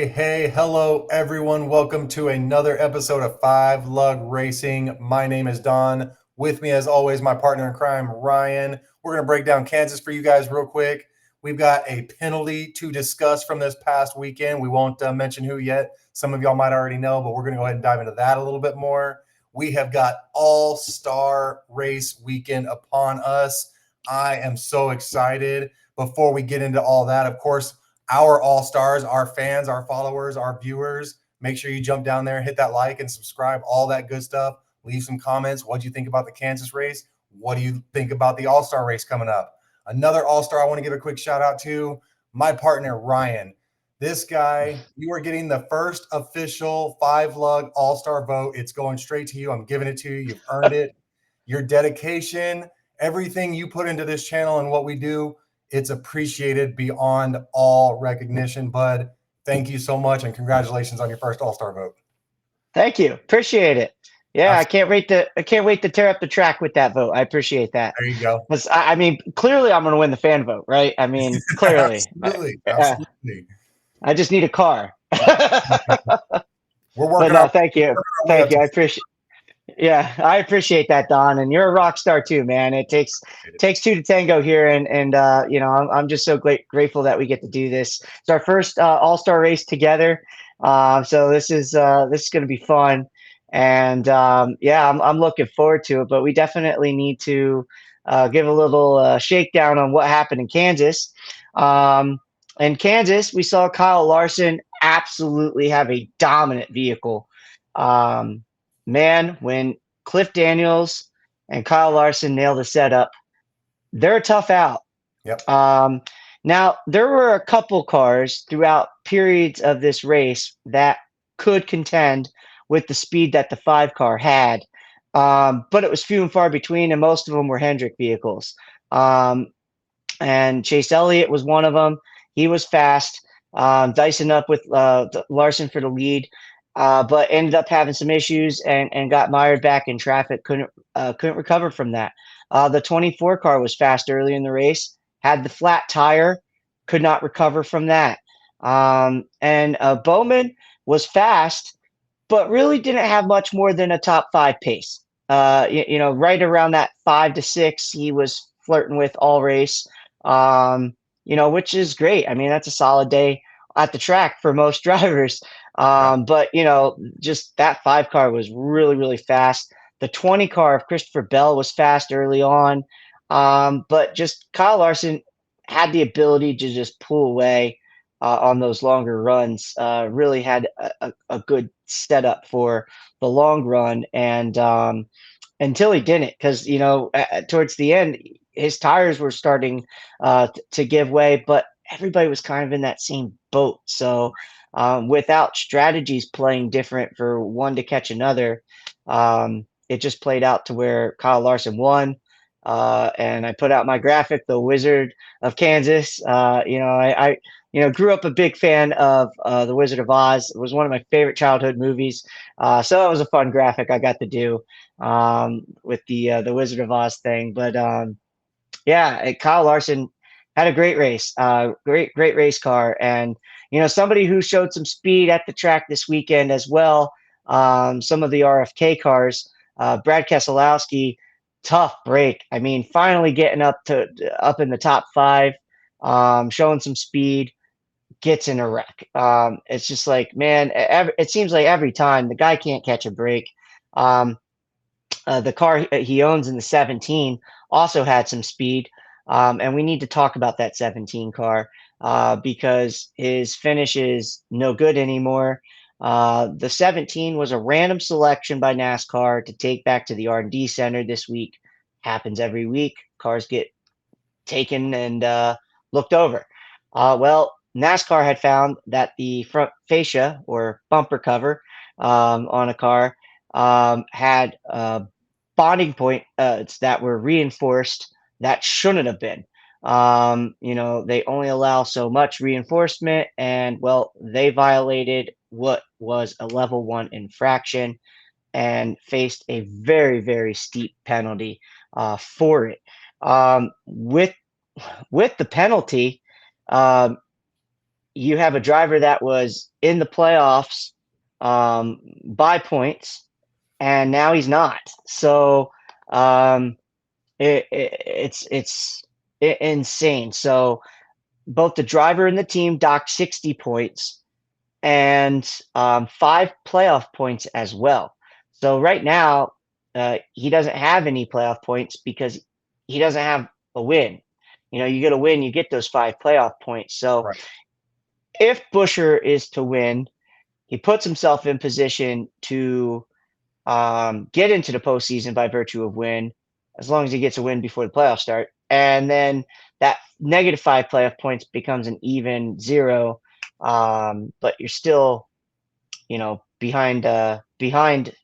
Hey, hello everyone. Welcome to another episode of Five Lug Racing. My name is Don. With me, as always, my partner in crime, Ryan. We're going to break down Kansas for you guys real quick. We've got a penalty to discuss from this past weekend. We won't mention who yet. Some of y'all might already know, but we're going to go ahead and dive into that a little bit more. We have got All-Star Race weekend upon us. I am so excited. Before we get into all that, of course, our all-stars, our fans, our followers, our viewers. Make sure you jump down there, hit that like and subscribe, all that good stuff. Leave some comments. What do you think about the Kansas race? What do you think about the all-star race coming up? Another all-star I want to give a quick shout out to, my partner, Ryan. This guy, you are getting the first official Five Lug all-star vote. It's going straight to you. I'm giving it to you. You've earned it. Your dedication, everything you put into this channel and what we do, it's appreciated beyond all recognition. Bud, thank you so much, and congratulations on your first All-Star vote. Thank you. Appreciate it. Yeah, Absolutely. I can't wait to tear up the track with that vote. I appreciate that. There you go. Because I mean, clearly I'm going to win the fan vote, right? I mean, clearly. Absolutely. Absolutely. I just need a car. We're But working no, our thank you. way Thank up you. to I appreciate that, Don. And you're a rock star too, man. It it. takes two to tango here, and I'm just so grateful that we get to do this. It's our first all-star race together. So this is going to be fun, and yeah, I'm looking forward to it. But we definitely need to give a little shakedown on what happened in Kansas. In Kansas, we saw Kyle Larson absolutely have a dominant vehicle. Um, Man, when Cliff Daniels and Kyle Larson nail the setup, they're a tough out. Yep. Now, there were a couple cars throughout periods of this race that could contend with the speed that the five car had, but it was few and far between, and most of them were Hendrick vehicles. Um, and Chase Elliott was one of them. He was fast, dicing up with Larson for the lead, but ended up having some issues and got mired back in traffic. Couldn't recover from that. The 24 car was fast early in the race, had the flat tire, could not recover from that. And Bowman was fast, but really didn't have much more than a top five pace. Right around that 5 to 6, he was flirting with all race, which is great. I mean, that's a solid day at the track for most drivers. Right. But just that five car was really, really fast. The 20 car of Christopher Bell was fast early on. But just Kyle Larson had the ability to just pull away on those longer runs. Really had a good setup for the long run, and until he didn't, because towards the end, his tires were starting to give way, but everybody was kind of in that same boat. So without strategies playing different for one to catch another, it just played out to where Kyle Larson won. And I put out my graphic, the Wizard of Kansas. I grew up a big fan of the Wizard of Oz. It was one of my favorite childhood movies. So it was a fun graphic I got to do with the Wizard of Oz thing. But yeah, Kyle Larson had a great race, great race car, and somebody who showed some speed at the track this weekend as well. Some of the RFK cars, Brad Keselowski, tough break. I mean, finally getting up in the top five, showing some speed, gets in a wreck. It's just like, man, it seems like every time the guy can't catch a break. Um, the car he owns in the 17 also had some speed. And we need to talk about that 17 car because his finish is no good anymore. The 17 was a random selection by NASCAR to take back to the R&D center this week. Happens every week. Cars get taken and looked over. Well, NASCAR had found that the front fascia or bumper cover on a car had bonding point that were reinforced that shouldn't have been. They only allow so much reinforcement, and well, they violated what was a level 1 infraction and faced a very, very steep penalty for it. With the penalty, um, you have a driver that was in the playoffs by points, and now he's not. So um, it's insane. So both the driver and the team docked 60 points and 5 playoff points as well. So right now, he doesn't have any playoff points because he doesn't have a win. You get a win, you get those 5 playoff points. So Right. if Buescher is to win, he puts himself in position to get into the postseason by virtue of win, as long as he gets a win before the playoffs start. And then that -5 playoff points becomes an even 0. But you're still, behind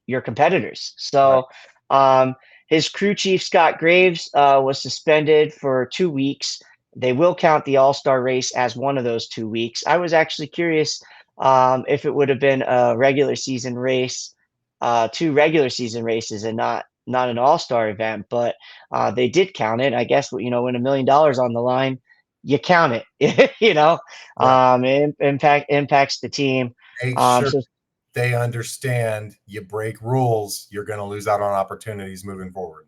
your competitors. Right. So his crew chief Scott Graves was suspended for 2 weeks. They will count the All-Star race as one of those 2 weeks. I was actually curious if it would have been a regular season race, 2 regular season races, and not an All-Star event, but they did count it. I guess when $1 million on the line, you count it. Yeah. It impacts the team. Make sure So they understand you break rules, you're going to lose out on opportunities moving forward.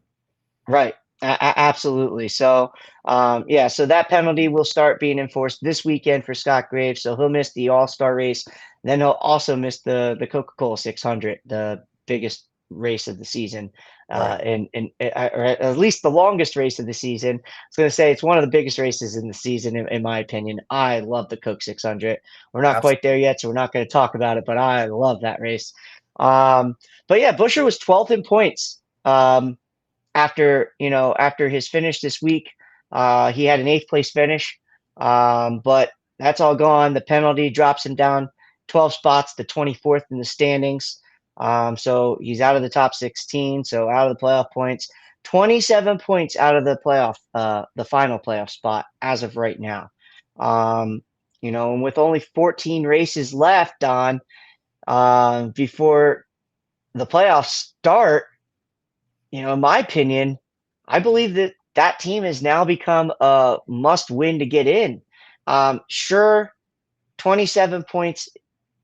right, absolutely. So yeah, so that penalty will start being enforced this weekend for Scott Graves. So he'll miss the All Star race. Then he'll also miss the Coca-Cola 600, the biggest race of the season, Right. or at least the longest race of the season. I was going to say it's one of the biggest races in the season, in my opinion. I love the Coke 600. We're not quite there yet, so we're not going to talk about it, but I love that race. But yeah, Buescher was 12th in points. After his finish this week. He had an 8th place finish, but that's all gone. The penalty drops him down 12 spots to 24th in the standings. So he's out of the top 16, so out of the playoff points. 27 points out of the final playoff spot as of right now. And with only 14 races left before the playoffs start, in my opinion, I believe that team has now become a must win to get in. Sure, 27 points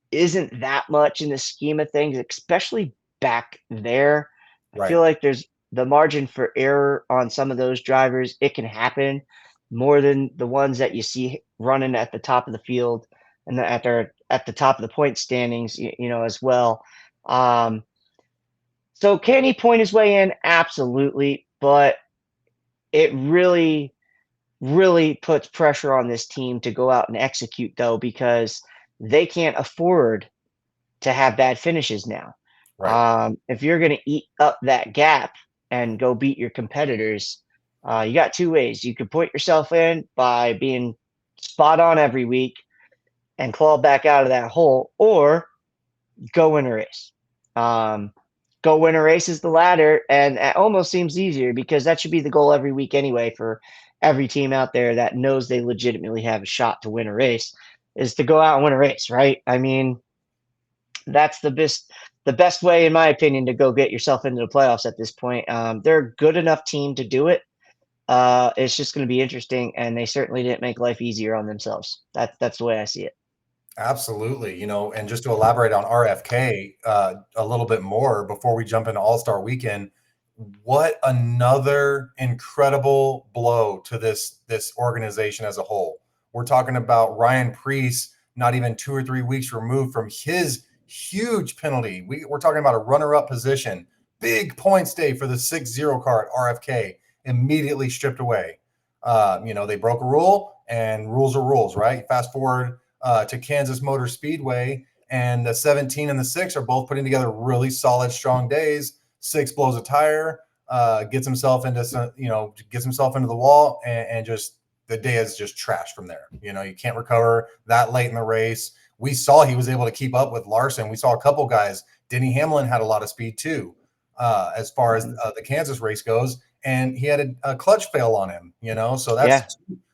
isn't that much in the scheme of things, especially back there. I Right. feel like there's the margin for error on some of those drivers. It can happen more than the ones that you see running at the top of the field and at the top of the point standings, as well. Um, so can he point his way in? Absolutely. But it really, really puts pressure on this team to go out and execute, though, because they can't afford to have bad finishes now. Right. If you're going to eat up that gap and go beat your competitors, you got 2 ways. You could put yourself in by being spot on every week and claw back out of that hole, or go win a race. Um, Go win a race is the latter, and it almost seems easier because that should be the goal every week anyway for every team out there that knows they legitimately have a shot to win a race, is to go out and win a race, right? I mean, that's the best way, in my opinion, to go get yourself into the playoffs at this point. They're a good enough team to do it. It's just going to be interesting, and they certainly didn't make life easier on themselves. That's the way I see it. Absolutely. And just to elaborate on RFK a little bit more before we jump into All-Star Weekend, what another incredible blow to this organization as a whole. We're talking about Ryan Preece, not even 2 or 3 weeks removed from his huge penalty. We're talking about a runner-up position, big points day for the 6-0 car at RFK, immediately stripped away. They broke a rule, and rules are rules, right? Fast forward to Kansas Motor Speedway, and the 17 and the 6 are both putting together really solid, strong days. 6 blows a tire, gets himself into the wall, and just the day is just trash from there. You can't recover that late in the race. We saw he was able to keep up with Larson. We saw a couple guys. Denny Hamlin had a lot of speed too, as far as the Kansas race goes, and he had a clutch fail on him. So Yeah.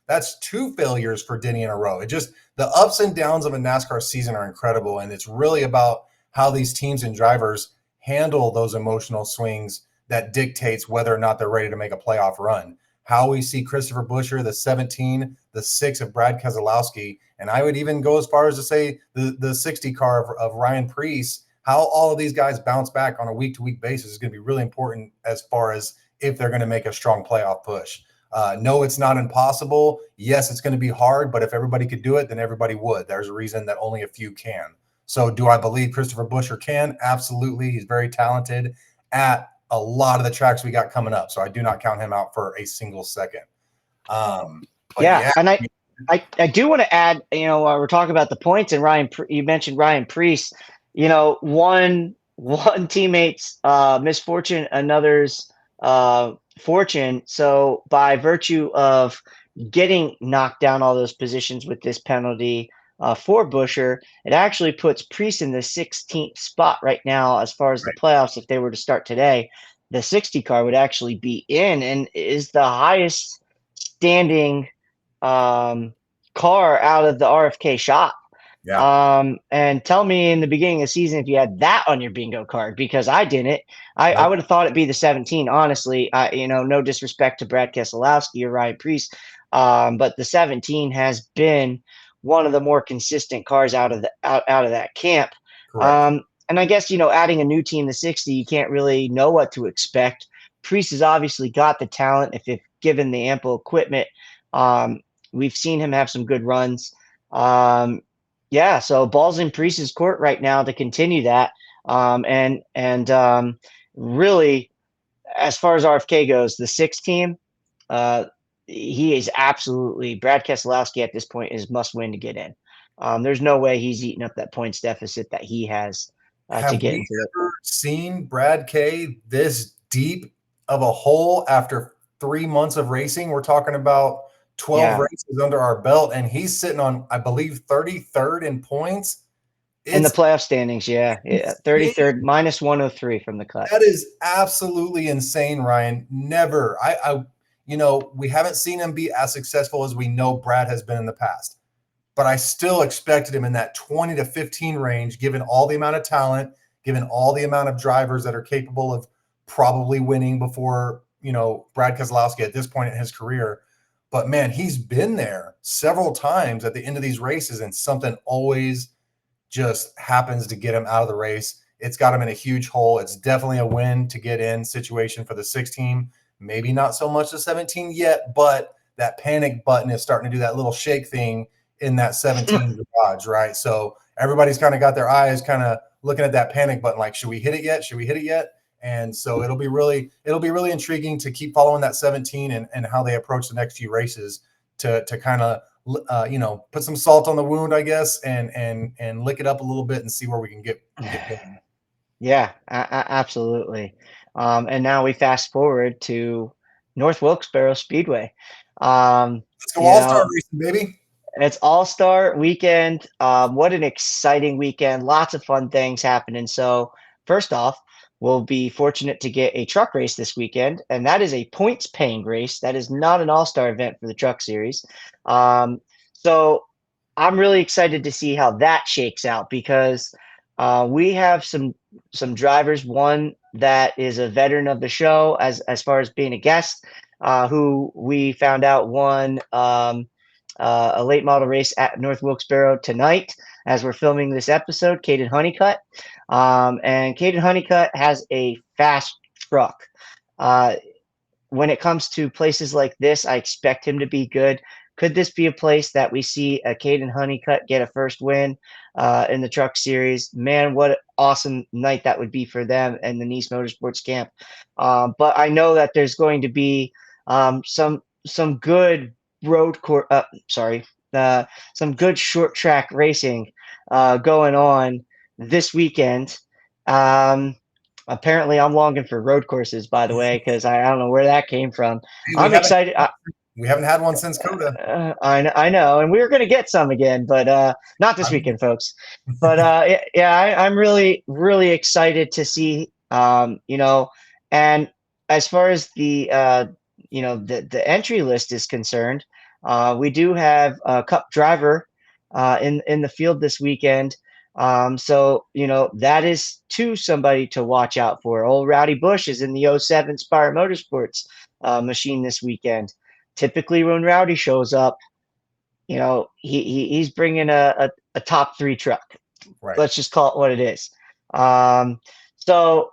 that's 2 failures for Denny in a row. It just, the ups and downs of a NASCAR season are incredible, and it's really about how these teams and drivers handle those emotional swings that dictates whether or not they're ready to make a playoff run. How we see Christopher Buescher, the 17, the 6 of Brad Keselowski, and I would even go as far as to say the 60 car of Ryan Preece. How all of these guys bounce back on a week-to-week basis is going to be really important as far as if they're going to make a strong playoff push. No, it's not impossible. Yes, it's going to be hard, but if everybody could do it, then everybody would. There's a reason that only a few can. So do I believe Christopher Buescher can? Absolutely. He's very talented at a lot of the tracks we got coming up. So I do not count him out for a single second. And I do want to add, we're talking about the points, and you mentioned Ryan Preece. One teammate's misfortune, another's fortune. So by virtue of getting knocked down all those positions with this penalty for Buescher, it actually puts Preece in the 16th spot right now as far as the playoffs. If they were to start today, the 60 car would actually be in and is the highest standing car out of the RFK shop. Yeah. And tell me in the beginning of the season if you had that on your bingo card, because I didn't. I would have thought it'd be the 17. Honestly, no disrespect to Brad Keselowski or Ryan Preece, but the 17 has been one of the more consistent cars out of that camp. And I guess adding a new team to 60, you can't really know what to expect. Preece has obviously got the talent if given the ample equipment. We've seen him have some good runs. So ball's in Preece's court right now to continue that. Really, as far as RFK goes, the 6 team, he is absolutely Brad Keselowski at this point is must win to get in. There's no way he's eating up that points deficit that he has to get into it. Have we ever seen Brad K this deep of a hole after 3 months of racing? We're talking about 12 races under our belt, and he's sitting on, I believe, 33rd in points. In the playoff standings, 33rd, minus 103 from the cut. That is absolutely insane, Ryan. Never. We haven't seen him be as successful as we know Brad has been in the past. But I still expected him in that 20 to 15 range, given all the amount of talent, given all the amount of drivers that are capable of probably winning before, Brad Keselowski at this point in his career. But, man, he's been there several times at the end of these races, and something always just happens to get him out of the race. It's got him in a huge hole. It's definitely a win to get in situation for the 6 team. Maybe not so much the 17 yet, but that panic button is starting to do that little shake thing in that 17 garage, right? So everybody's kind of got their eyes kind of looking at that panic button, like, should we hit it yet? Should we hit it yet? And so it'll be really intriguing to keep following that 17 and how they approach the next few races to kind of put some salt on the wound, I guess, and lick it up a little bit and see where we can get going. Yeah, absolutely. And now we fast forward to North Wilkesboro Speedway. Let's go All-Star racing, baby. It's All-Star weekend. What an exciting weekend. Lots of fun things happening. So first off, we'll be fortunate to get a truck race this weekend, and that is a points-paying race. That is not an all-star event for the truck series. So I'm really excited to see how that shakes out, because we have some drivers, one that is a veteran of the show as far as being a guest, who we found out won a late model race at North Wilkesboro tonight as we're filming this episode, Caden Honeycutt. And Caden Honeycutt has a fast truck. When it comes to places like this, I expect him to be good. Could this be a place that we see a Caden Honeycutt get a first win in the truck series? Man, what an awesome night that would be for them and the Nice Motorsports camp. But I know that there's going to be some good some good short track racing going on this weekend. Apparently I'm longing for road courses, by the way, because I don't know where that came from. I'm excited. We haven't had one since COTA. I know, and we were going to get some again, but not this weekend, folks. But I'm really, really excited to see, and as far as the entry list is concerned, we do have a Cup driver in the field this weekend. So that is somebody to watch out for. Old Rowdy Bush is in the 07 Spire Motorsports machine this weekend. Typically when Rowdy shows up, he's bringing a top 3 truck. Right. Let's just call it what it is. Um,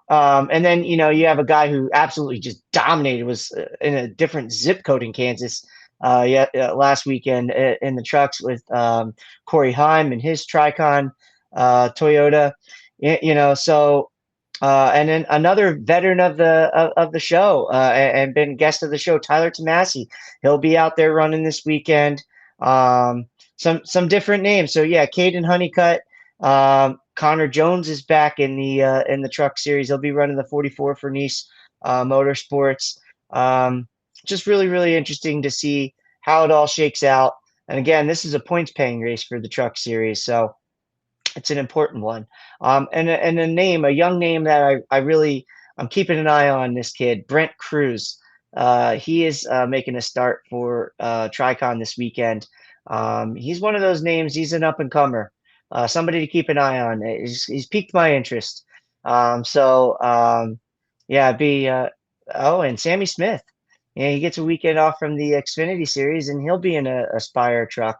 and then you have a guy who absolutely just dominated, was in a different zip code in Kansas. Last weekend in the trucks with Corey Heim and his Tricon Toyota. And then another veteran of the show and been guest of the show, Tyler Tomasi. He'll be out there running this weekend. Some different names. So yeah, Caden Honeycutt. Connor Jones is back in the truck series. He'll be running the 44 for Nice Motorsports. Just really, really interesting to see how it all shakes out. And again, this is a points paying race for the truck series, so it's an important one. And a young name that I'm keeping an eye on, this kid, Brent Cruz. He is making a start for Tricon this weekend. He's one of those names. He's an up and comer, somebody to keep an eye on. He's piqued my interest. Yeah, and Sammy Smith. Yeah, he gets a weekend off from the Xfinity series, and he'll be in a Spire truck.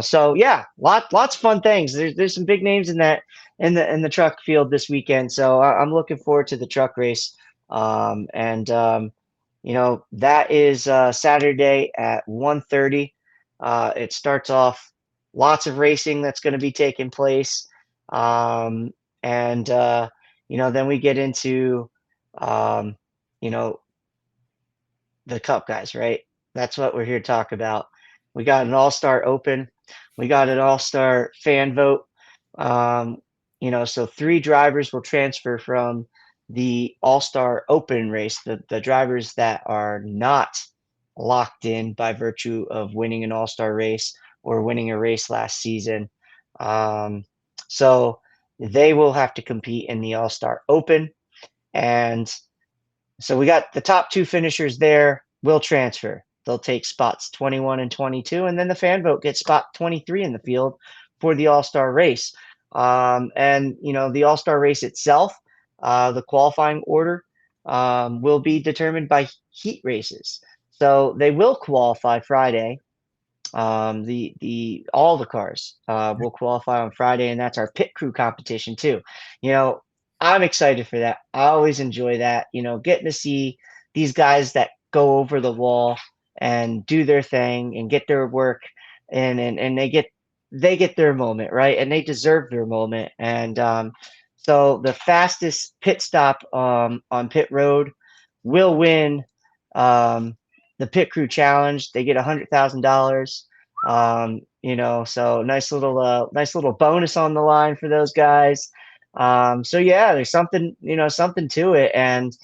So yeah, lots of fun things. There's some big names in the truck field this weekend. So I'm looking forward to the truck race. That is Saturday at 1:30. It starts off lots of racing that's going to be taking place. Then we get into um, you know, the Cup guys, right? That's what we're here to talk about. We got an All-Star Open. We got an All-Star fan vote. So 3 drivers will transfer from the All-Star Open race, the drivers that are not locked in by virtue of winning an All-Star race or winning a race last season. So they will have to compete in the All-Star Open. And so we got the top 2 finishers there will transfer. They'll take spots 21 and 22, and then the fan vote gets spot 23 in the field for the All-Star race. The All-Star race itself, the qualifying order will be determined by heat races. So they will qualify Friday. The all the cars will qualify on Friday, and that's our pit crew competition too. I'm excited for that. I always enjoy that. Getting to see these guys that go over the wall and do their thing and get their work, and they get their moment, right, and they deserve their moment. And so the fastest pit stop on pit road will win the pit crew challenge. They get $100,000. So nice little bonus on the line for those guys. So yeah, there's something to it. And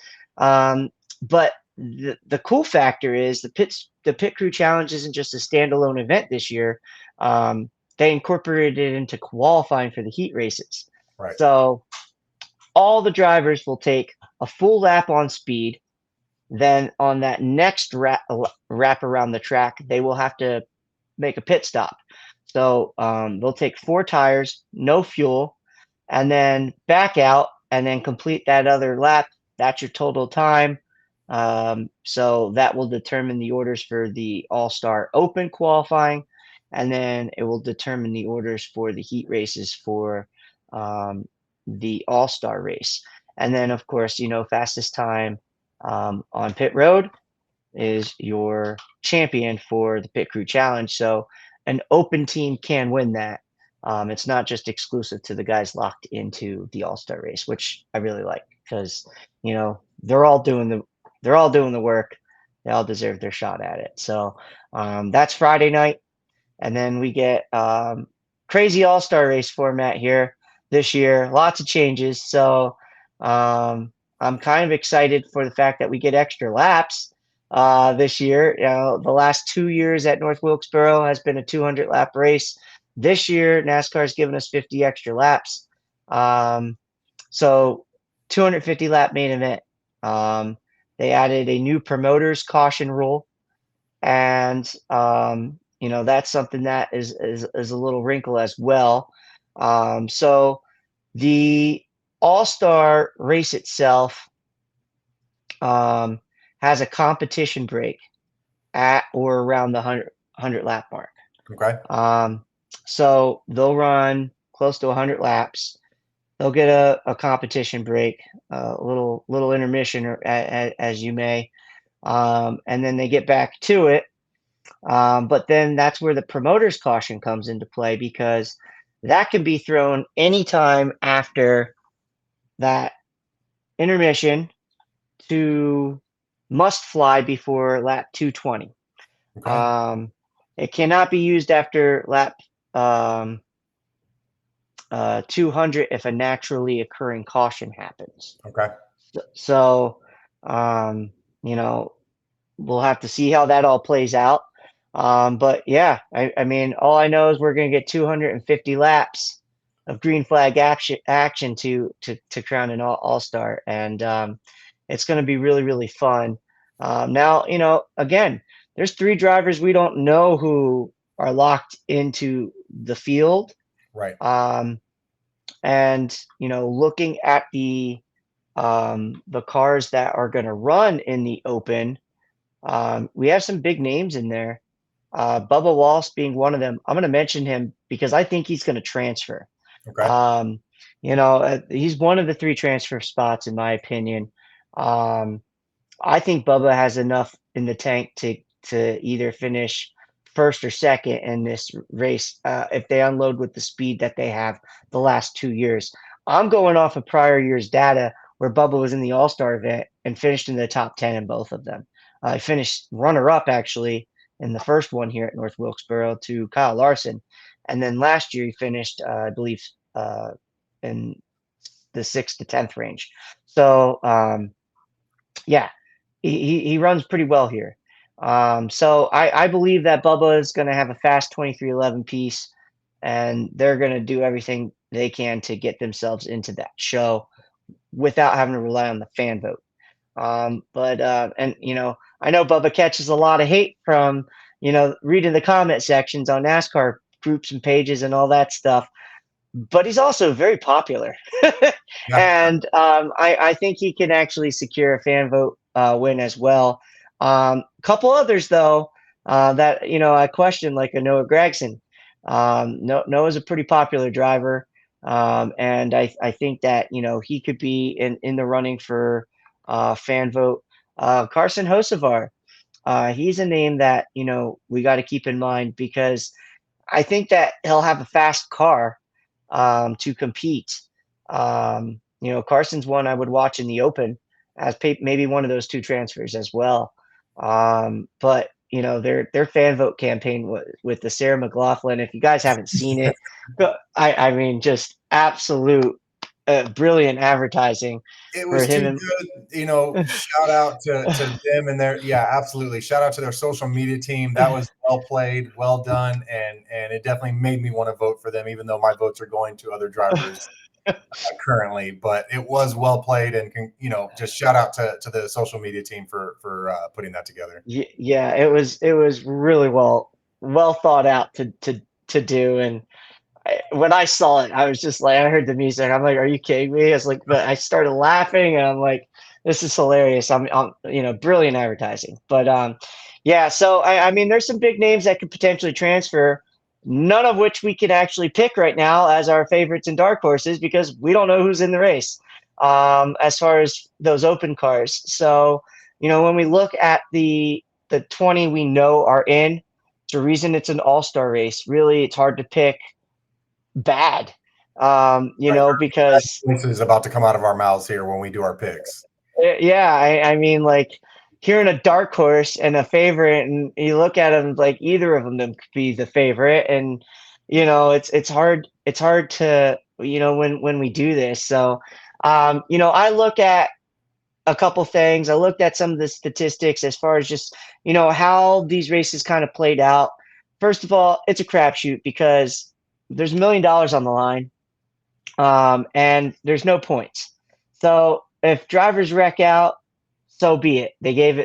but the cool factor is the pit crew challenge isn't just a standalone event this year. They incorporated it into qualifying for the heat races. Right. So all the drivers will take a full lap on speed. Then on that next wrap around the track, they will have to make a pit stop. So they'll take 4 tires, no fuel, and then back out and then complete that other lap. That's your total time. So that will determine the orders for the All-Star Open qualifying, and then it will determine the orders for the heat races for the All-Star race. And then, of course, fastest time on pit road is your champion for the pit crew challenge. So an open team can win that. It's not just exclusive to the guys locked into the All-Star race, which I really like, because they're all doing the work. They all deserve their shot at it. So that's Friday night, and then we get crazy All-Star race format here this year. Lots of changes. So I'm kind of excited for the fact that we get extra laps this year. The last 2 years at North Wilkesboro has been a 200 lap race. This year, NASCAR has given us 50 extra laps. So 250 lap main event. They added a new promoters caution rule, and that's something that is a little wrinkle as well. So the All-Star race itself has a competition break at or around the 100 lap mark. Okay. So they'll run close to 100 laps. They'll get a competition break, a little intermission, or as you may, and then they get back to it. But then that's where the promoter's caution comes into play, because that can be thrown anytime after that intermission to must fly before lap 220. Okay. Um, it cannot be used after lap um, 200 if a naturally occurring caution happens. Okay. So, um, you know, we'll have to see how that all plays out. But yeah, I mean, all I know is we're going to get 250 laps of green flag action to crown an all star, and it's going to be really really fun. Now, again, there's three drivers we don't know who are locked into the field, Right. and looking at the cars that are going to run in the open. We have some big names in there. Bubba Wallace being one of them. I'm going to mention him because I think he's going to transfer. Okay. Um, he's one of the three transfer spots, in my opinion. Um, I think Bubba has enough in the tank to either finish first or second in this race if they unload with the speed that they have the last 2 years. I'm going off of prior years' data where Bubba was in the All Star event and finished in the top 10 in both of them. I finished runner up actually in the first one here at North Wilkesboro to Kyle Larson. And then last year he finished, I believe, in the 6th to 10th range. So, yeah, he runs pretty well here. So I believe that Bubba is going to have a fast 2311 piece, and they're going to do everything they can to get themselves into that show without having to rely on the fan vote. I know Bubba catches a lot of hate from, reading the comment sections on NASCAR groups and pages and all that stuff, but he's also very popular. Yeah. And I think he can actually secure a fan vote win as well. A couple others, though, that, I question, like a Noah Gregson. Noah's a pretty popular driver. And I think that, he could be in the running for fan vote. Carson Hocevar, he's a name that, we got to keep in mind, because I think that he'll have a fast car to compete. Carson's one I would watch in the open as maybe one of those two transfers as well. But their fan vote campaign with the Sarah McLaughlin. If you guys haven't seen it, I mean, just absolute brilliant advertising It for was him. too good. Shout out to them and their, yeah, absolutely. Shout out to their social media team. That was well played, well done, and it definitely made me want to vote for them, even though my votes are going to other drivers currently. But it was well played, and just shout out to the social media team for putting that together. Yeah, it was really well thought out to do. And when I saw it, I was just like, I heard the music. I'm like, are you kidding me? I was like, but I started laughing, and I'm like, this is hilarious. I'm brilliant advertising. But yeah. So I mean, there's some big names that could potentially transfer. None of which we can actually pick right now as our favorites and dark horses, because we don't know who's in the race as far as those open cars. So when we look at the 20 we know are in, it's a reason it's an all-star race. Really, it's hard to pick bad, Right. because This is about to come out of our mouths here when we do our picks. yeah, I mean, like, hearing a dark horse and a favorite, and you look at them like either of them could be the favorite, and it's hard to when we do this. So I look at a couple things. I looked at some of the statistics as far as just how these races kind of played out. First of all, it's a crapshoot because there's $1 million on the line, and there's no points. So if drivers wreck out, so be it.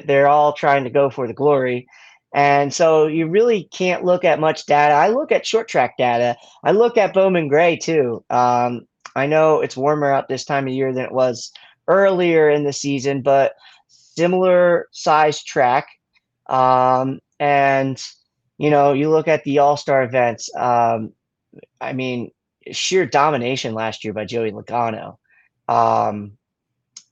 They're all trying to go for the glory. And so you really can't look at much data. I look at short track data. I look at Bowman Gray too. I know it's warmer out this time of year than it was earlier in the season, but similar size track. And you look at the All-Star events. I mean, sheer domination last year by Joey Logano. Um,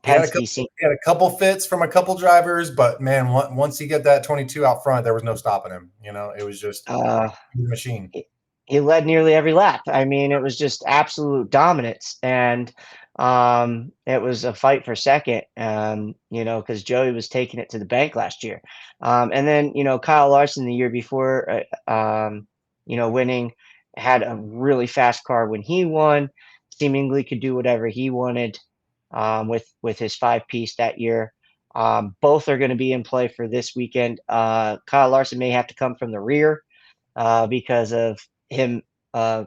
He had a Penske couple. seemed He had a couple fits from a couple drivers, but man, once he get that 22 out front, there was no stopping him. It was just uh, a machine. he he led nearly every lap. I mean, it was just absolute dominance, and it was a fight for second. Because Joey was taking it to the bank last year, and then Kyle Larson the year before, winning, had a really fast car when he won. Seemingly could do whatever he wanted with his five piece that year. Both are going to be in play for this weekend. Kyle Larson may have to come from the rear because of him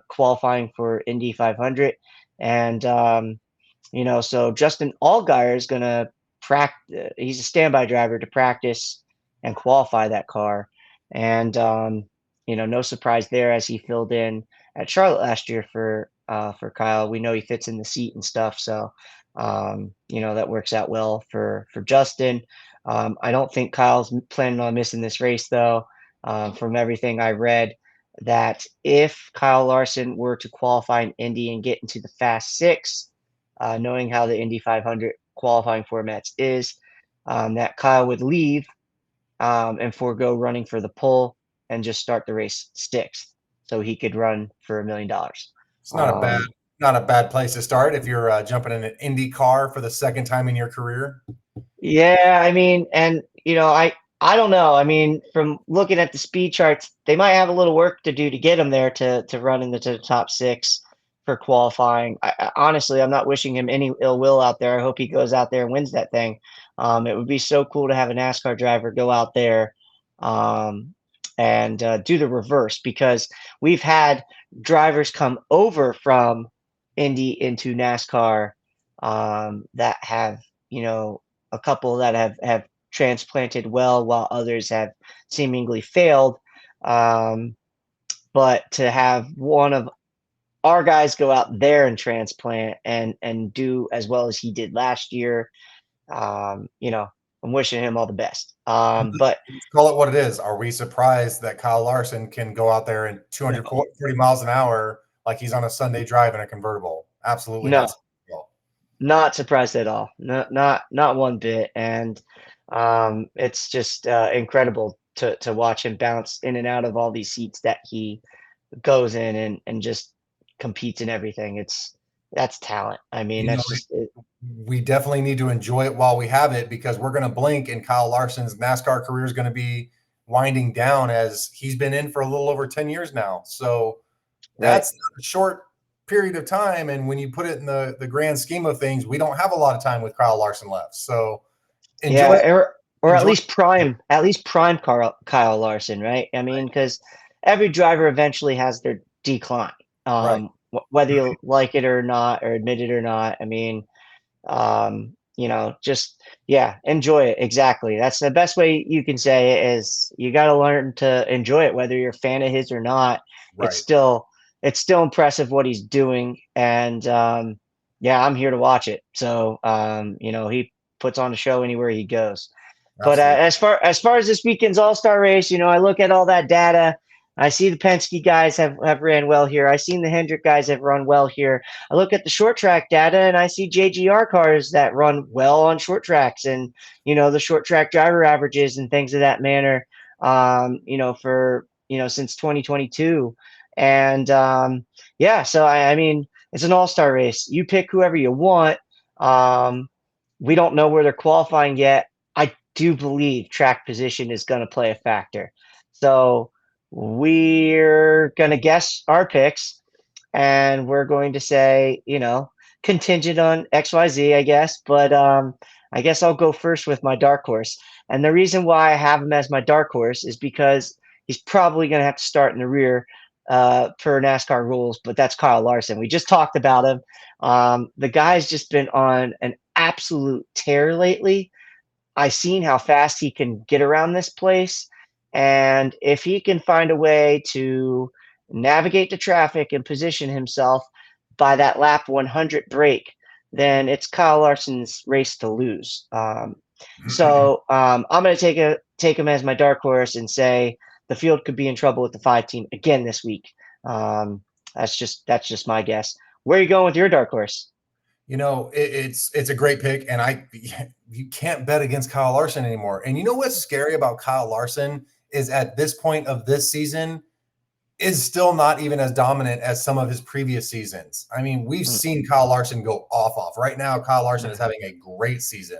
qualifying for Indy 500. And, so Justin Allgaier is going to practice. He's a standby driver to practice and qualify that car. And, no surprise there as he filled in at Charlotte last year for Kyle. We know he fits in the seat and stuff. So, that works out well for Justin. I don't think Kyle's planning on missing this race, though. From everything I read, that if Kyle Larson were to qualify in Indy and get into the Fast Six, knowing how the Indy 500 qualifying formats is, that Kyle would leave and forego running for the pole and just start the race sixth, so he could run for $1 million. It's Um, not a bad place to start if you're jumping in an Indy car for the second time in your career. Yeah, I mean, and I don't know. I mean, from looking at the speed charts, they might have a little work to do to get him there to run into the top six for qualifying. Honestly, I'm not wishing him any ill will out there. I hope he goes out there and wins that thing. It would be so cool to have a NASCAR driver go out there um, and do the reverse, because we've had drivers come over from Indy into NASCAR that have you know a couple that have transplanted well, while others have seemingly failed. Um, but to have one of our guys go out there and transplant and do as well as he did last year, I'm wishing him all the best. But Let's call it what it is. Are we surprised that Kyle Larson can go out there in no, 240 miles an hour like he's on a Sunday drive in a convertible? Absolutely no, not. not surprised at all. Not one bit. And it's just incredible to watch him bounce in and out of all these seats that he goes in and just competes in everything. That's talent. I mean, You know, that's just it. we definitely need to enjoy it while we have it, because we're going to blink and Kyle Larson's NASCAR career is going to be winding down, as he's been in for a little over 10 years now. So Right. that's a short period of time. And when you put it in the grand scheme of things, we don't have a lot of time with Kyle Larson left. So enjoy it. Yeah, or Enjoy. at least prime Kyle Larson, right? I mean, because every driver eventually has their decline, Right. whether you like it or not, or admit it or not. I mean, just yeah, enjoy it. Exactly. That's the best way you can say it. Is you got to learn to enjoy it, whether you're a fan of his or not. It's Right. still it's still impressive what he's doing, and yeah, I'm here to watch it. So he puts on a show anywhere he goes. But Absolutely. as far as this weekend's All Star race, I look at all that data. I see the Penske guys have ran well here. I seen the Hendrick guys have run well here. I look at the short track data and I see JGR cars that run well on short tracks, and the short track driver averages and things of that manner. For since 2022, and yeah, so I mean it's an all-star race. You pick whoever you want. Um, we don't know where they're qualifying yet. I do believe track position is going to play a factor. So we're going to guess our picks, and we're going to say, contingent on XYZ, I guess. But I guess I'll go first with my dark horse. And the reason why I have him as my dark horse is because he's probably going to have to start in the rear per NASCAR rules, but that's Kyle Larson. We just talked about him. The guy's just been on an absolute tear lately. I've seen how fast he can get around this place. And if he can find a way to navigate the traffic and position himself by that lap 100 break, then it's Kyle Larson's race to lose. I'm going to take him as my dark horse and say the field could be in trouble with the 5 team again this week. That's just my guess. Where are you going with your dark horse? It's a great pick, and you can't bet against Kyle Larson anymore. And you know what's scary about Kyle Larson is at this point of this season is still not even as dominant as some of his previous seasons. I mean, we've seen Kyle Larson go off. Right now, Kyle Larson is having a great season,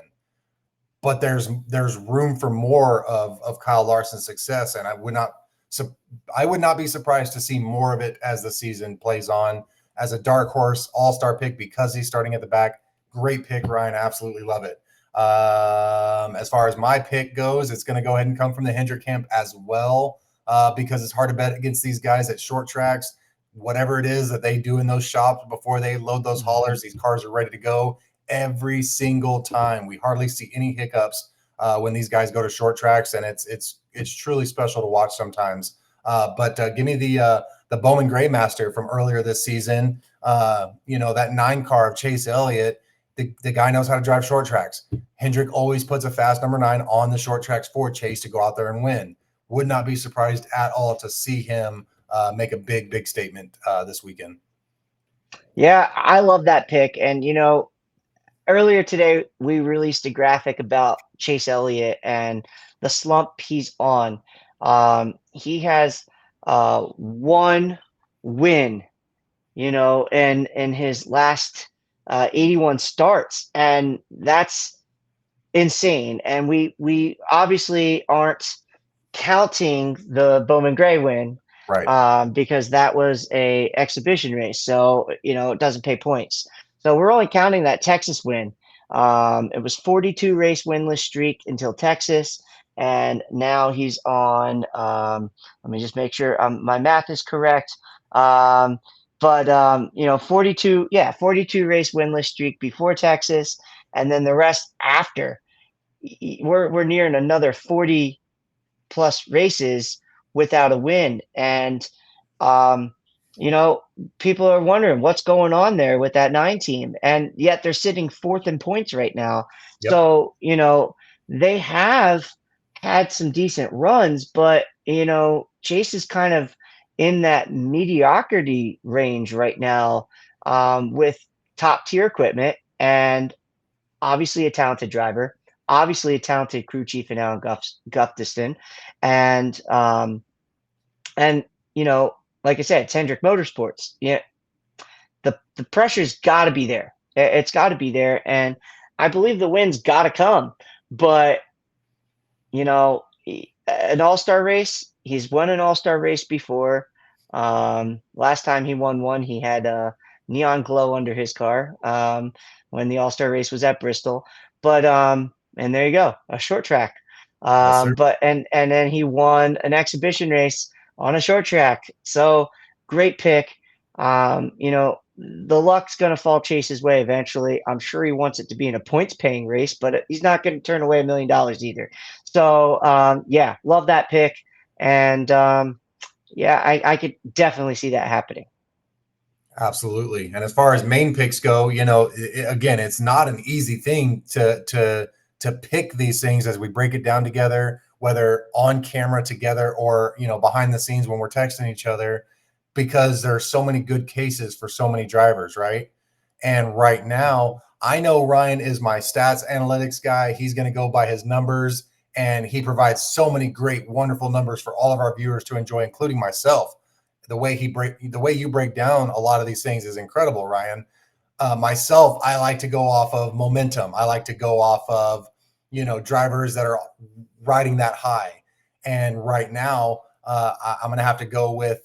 but there's room for more of Kyle Larson's success, and I would not be surprised to see more of it as the season plays on. As a dark horse all-star pick because he's starting at the back, great pick, Ryan. Absolutely love it. As far as my pick goes, it's going to go ahead and come from the Hendrick camp as well, because it's hard to bet against these guys at short tracks. Whatever it is that they do in those shops before they load those haulers, these cars are ready to go every single time. We hardly see any hiccups when these guys go to short tracks, and it's truly special to watch sometimes. But give me the Bowman Graymaster from earlier this season. That 9 car of Chase Elliott. The guy knows how to drive short tracks. Hendrick always puts a fast number 9 on the short tracks for Chase to go out there and win. Would not be surprised at all to see him make a big statement this weekend. Yeah, I love that pick. And, earlier today, we released a graphic about Chase Elliott and the slump he's on. He has 1 win, in his last 81 starts, and that's insane. And we obviously aren't counting the Bowman Gray win, right? Because that was a exhibition race, so it doesn't pay points. So we're only counting that Texas win. It was 42 race winless streak until Texas, and now he's on. Let me just make sure my math is correct. 42 race winless streak before Texas, and then the rest after. We're nearing another 40 plus races without a win, and people are wondering what's going on there with that 9 team, and yet they're sitting 4th in points right now. Yep. So they have had some decent runs, but Chase is kind of in that mediocrity range right now, with top tier equipment and obviously a talented driver, obviously a talented crew chief in Alan Guftiston, and like I said, it's Hendrick Motorsports. Yeah, the pressure's got to be there. It's got to be there, and I believe the win's got to come. But an all-star race, he's won an all-star race before. Last time he won one, he had a neon glow under his car when the all-star race was at Bristol. But and there you go, a short track. Yes, But then he won an exhibition race on a short track. So great pick. The luck's going to fall Chase's way eventually. I'm sure he wants it to be in a points paying race, but he's not going to turn away $1 million either. So love that pick. And I could definitely see that happening. Absolutely. And as far as main picks go, again, it's not an easy thing to pick these things as we break it down together, whether on camera together or, behind the scenes when we're texting each other, because there's so many good cases for so many drivers, right? And right now, I know Ryan is my stats analytics guy. He's going to go by his numbers, and he provides so many great, wonderful numbers for all of our viewers to enjoy, including myself. The way you break down a lot of these things is incredible, Ryan. Myself, I like to go off of momentum. I like to go off of, drivers that are riding that high. And right now, I'm going to have to go with,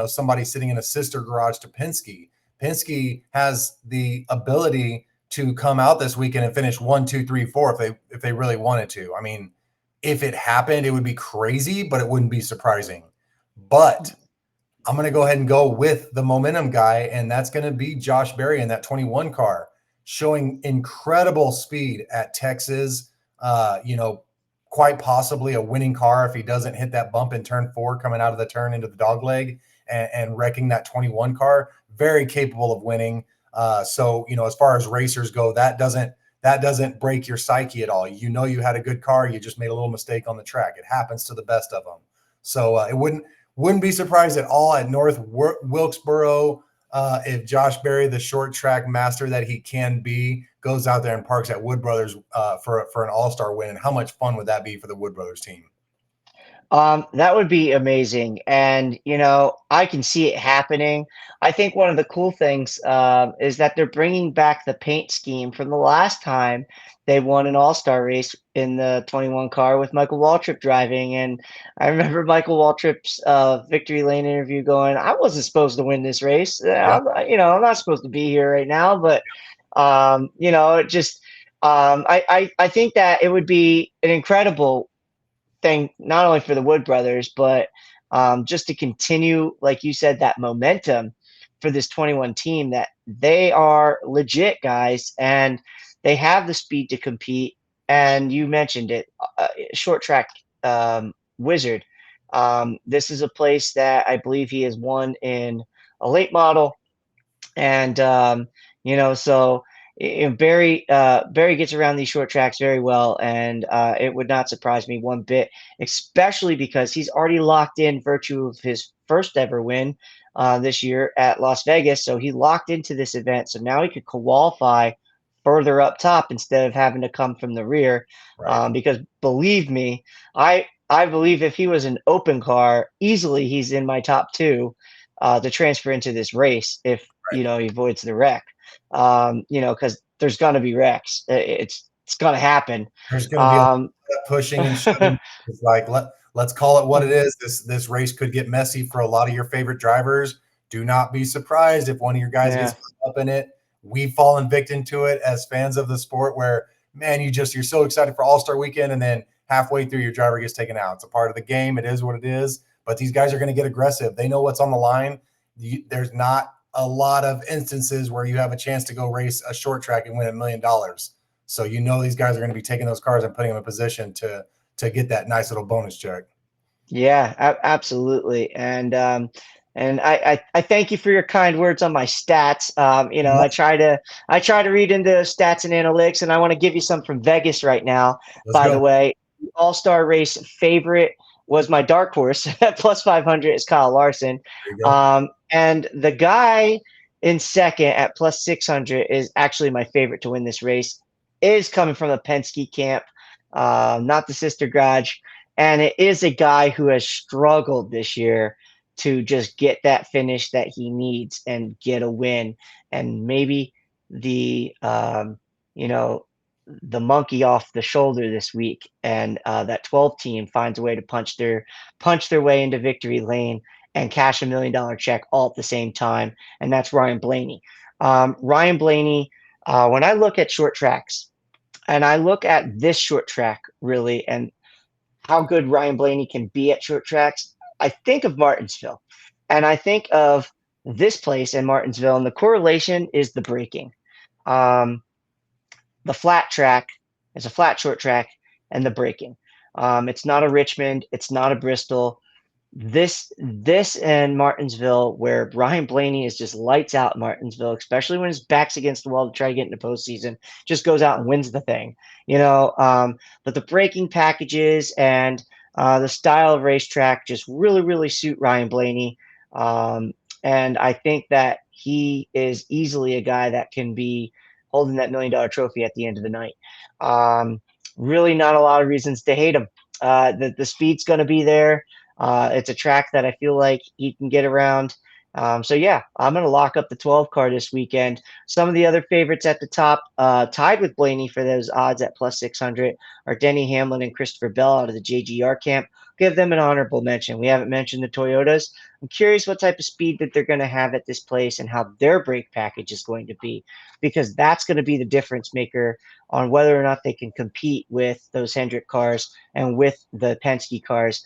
somebody sitting in a sister garage to Penske. Penske has the ability to come out this weekend and finish 1, 2, 3, 4 if they really wanted to. I mean, if it happened, it would be crazy, but it wouldn't be surprising. But I'm going to go ahead and go with the momentum guy, and that's going to be Josh Berry in that 21 car, showing incredible speed at Texas. Quite possibly a winning car if he doesn't hit that bump in turn 4 coming out of the turn into the dog leg and wrecking that 21 car. Very capable of winning. So as far as racers go, that doesn't break your psyche at all. You had a good car. You just made a little mistake on the track. It happens to the best of them. So it wouldn't be surprised at all at North Wilkesboro if Josh Berry, the short track master that he can be, goes out there and parks at Wood Brothers for an All-Star win. And how much fun would that be for the Wood Brothers team? That would be amazing. And, I can see it happening. I think one of the cool things is that they're bringing back the paint scheme from the last time they won an all-star race in the 21 car with Michael Waltrip driving. And I remember Michael Waltrip's victory lane interview going, I wasn't supposed to win this race. Yeah, I'm not supposed to be here right now. But, it just, I think that it would be an incredible thing, not only for the Wood brothers, but just to continue, like you said, that momentum for this 21 team, that they are legit guys and they have the speed to compete. And you mentioned it, short track wizard. This is a place that I believe he has won in a late model, and so Barry gets around these short tracks very well, and it would not surprise me one bit, especially because he's already locked in virtue of his first ever win this year at Las Vegas. So he locked into this event, so now he could qualify further up top instead of having to come from the rear. right. Because believe me, I believe if he was an open car, easily he's in my top two to transfer into this race if Right. he avoids the wreck. Because there's gonna be wrecks. It's gonna happen. There's going to be a lot Um, of pushing and shoving. It's like let's call it what it is. This race could get messy for a lot of your favorite drivers. Do not be surprised if one of your guys yeah, gets up in it. We've fallen victim to it as fans of the sport, where man, you're so excited for All-Star Weekend, and then halfway through your driver gets taken out. It's a part of the game. It is what it is. But these guys are going to get aggressive. They know what's on the line. There's not a lot of instances where you have a chance to go race a short track and win $1 million. So these guys are going to be taking those cars and putting them in position to get that nice little bonus check. yeah, absolutely. And I thank you for your kind words on my stats. I try to read into stats and analytics, and I want to give you some from Vegas right now. Let's By go. the way, the All-Star race favorite was my dark horse at plus 500 is Kyle Larson. There you go. And the guy in second at plus 600 is actually my favorite to win this race, is coming from the Penske camp, not the sister garage. And it is a guy who has struggled this year to just get that finish that he needs and get a win. And maybe the, you know, the monkey off the shoulder this week, and that 12 team finds a way to punch their way into victory lane and cash $1 million check all at the same time, and that's Ryan Blaney. Ryan Blaney, when I look at short tracks, and I look at this short track really, and how good Ryan Blaney can be at short tracks, I think of Martinsville, and I think of this place in Martinsville, and the correlation is the braking. Um, the flat track is a flat short track, and the braking. It's not a Richmond, it's not a Bristol. This and Martinsville, where Brian Blaney is just lights out in Martinsville, especially when his back's against the wall to try to get into postseason, just goes out and wins the thing, But the braking packages and the style of racetrack just really, really suit Ryan Blaney. And I think that he is easily a guy that can be holding that $1 million trophy at the end of the night. Really, not a lot of reasons to hate him. The speed's going to be there. It's a track that I feel like he can get around. So yeah, I'm going to lock up the 12 car this weekend. Some of the other favorites at the top, tied with Blaney for those odds at plus 600, are Denny Hamlin and Christopher Bell out of the JGR camp. Give them an honorable mention. We haven't mentioned the Toyotas. I'm curious what type of speed that they're going to have at this place and how their brake package is going to be, because that's going to be the difference maker on whether or not they can compete with those Hendrick cars and with the Penske cars.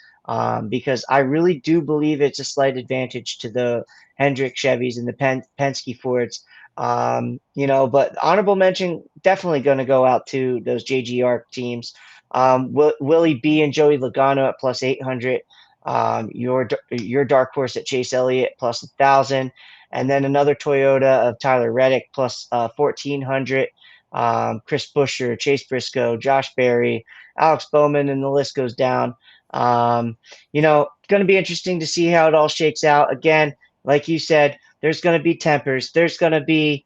Because I really do believe it's a slight advantage to the Hendrick Chevys and the Penske Fords. But honorable mention definitely going to go out to those JGR teams. Willie B and Joey Logano at plus 800. Your dark horse at Chase Elliott plus 1,000, and then another Toyota of Tyler Reddick plus 1,400. Chris Buescher, Chase Briscoe, Josh Berry, Alex Bowman, and the list goes down. Going to be interesting to see how it all shakes out. Again, like you said, there's going to be tempers. There's going to be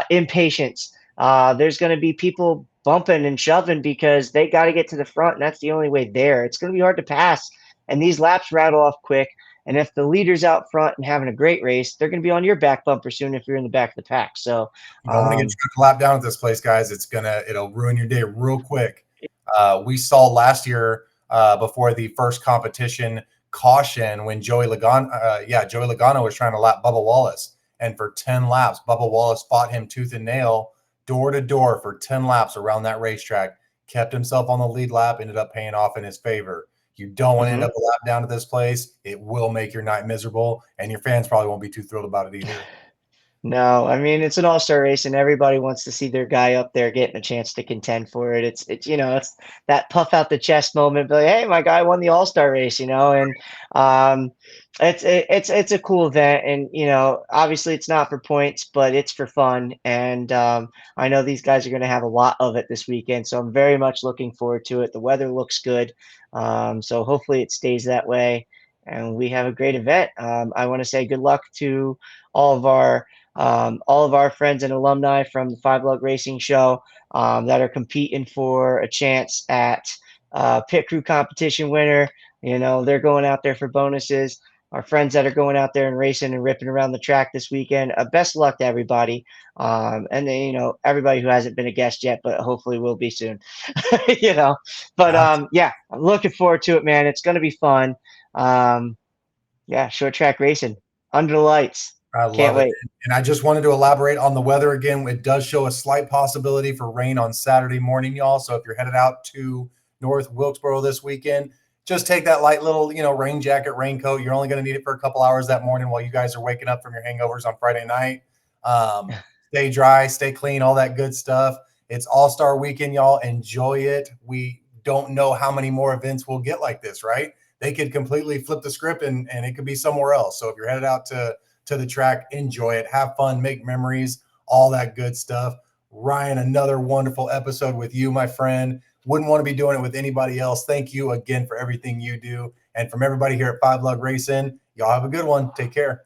impatience. There's going to be people bumping and shoving because they got to get to the front, and that's the only way there. It's going to be hard to pass, and these laps rattle off quick. And if the leader's out front and having a great race, they're going to be on your back bumper soon if you're in the back of the pack. So You don't want to get truck lap down at this place, guys. It'll ruin your day real quick. We saw last year before the first competition caution when Joey Logano was trying to lap Bubba Wallace, and for 10 laps, Bubba Wallace fought him tooth and nail, door to door for 10 laps around that racetrack, kept himself on the lead lap, ended up paying off in his favor. You don't want to end up a lap down at this place. It will make your night miserable, and your fans probably won't be too thrilled about it either. No, I mean it's an all-star race and everybody wants to see their guy up there getting a chance to contend for it. It's that puff out the chest moment, but like, hey, my guy won the all-star race, and um it's a cool event, and obviously it's not for points, but it's for fun. And I know these guys are going to have a lot of it this weekend, so I'm very much looking forward to it. The weather looks good. So hopefully it stays that way and we have a great event. I want to say good luck to all of our friends and alumni from the Five Lug Racing Show that are competing for a chance at pit crew competition winner. They're going out there for bonuses. Our friends that are going out there and racing and ripping around the track this weekend. Best of luck to everybody. And then, everybody who hasn't been a guest yet, but hopefully will be soon. But yeah, I'm looking forward to it, man. It's going to be fun. Yeah, short track racing under the lights. I Can't love wait. it. And I just wanted to elaborate on the weather again. It does show a slight possibility for rain on Saturday morning, y'all. So if you're headed out to North Wilkesboro this weekend, just take that light little, rain jacket, raincoat. You're only going to need it for a couple hours that morning while you guys are waking up from your hangovers on Friday night. Stay dry, stay clean, all that good stuff. It's All-Star Weekend, y'all. Enjoy it. We don't know how many more events we'll get like this, right? They could completely flip the script and it could be somewhere else. So if you're headed out to the track, enjoy it, have fun, make memories, all that good stuff. Ryan, another wonderful episode with you, my friend. Wouldn't want to be doing it with anybody else. Thank you again for everything you do. And from everybody here at Five Lug Racing, y'all have a good one. Take care.